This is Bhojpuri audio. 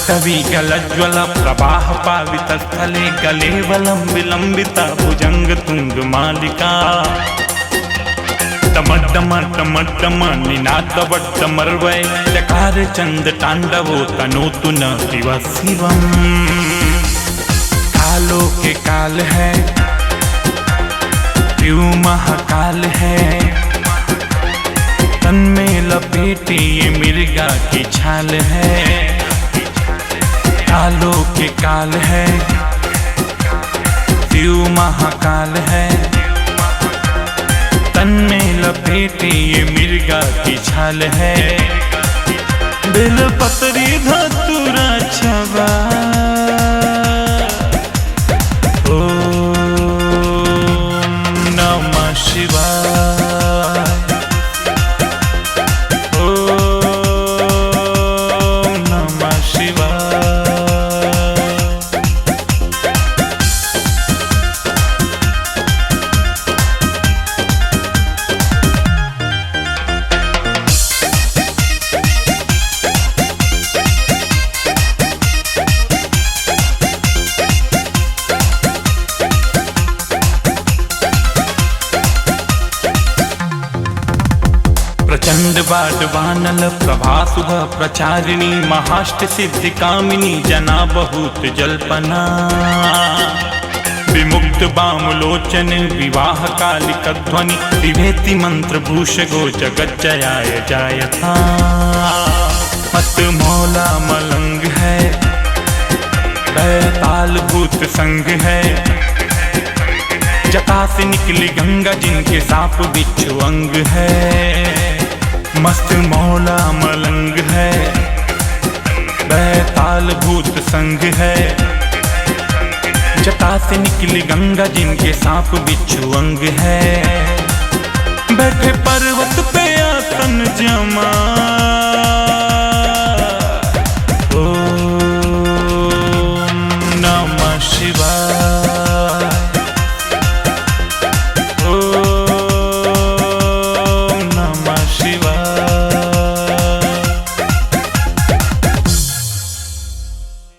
पट्टवीगलज्ज्वल प्रवाह पावितस्थले कलेवलं विलम्बिता भुजङ्गतुङ्गमालिका टमट्टम निनादवट्टमर्वै चकार चंद तांडवो तनोतु न शिव शिवम। कालो के काल है क्यों महाकाल है, तन में लपेटे ये मिर्गा की छाल है। कालो के काल है क्यों महाकाल है, तन में लपेटे ये मिर्गा की छाल है। बेल पतरी धतूरा छबा ओम नमः शिवाय, ओम नमः शिवाय। प्रचंड बाडवानल प्रभा शुभ प्रचारिणी महाष्ट सिद्धि कामिनी जना बहुत जल्पना। विमुक्त बामुलोचन विवाह कालिक ध्वनि विभेति मंत्र भूषगो जगज्जयाय जायथा। मत मौला मलंग है बैताल भूत संग है, जटा से निकली गंगा जिनके साप बिच्छू अंग है। मस्त मौला मलंग है बैताल भूत संग है, जटा से निकली गंगा जिनके सांप बिच्छू अंग है। बैठे पर्वत पे आसन जमा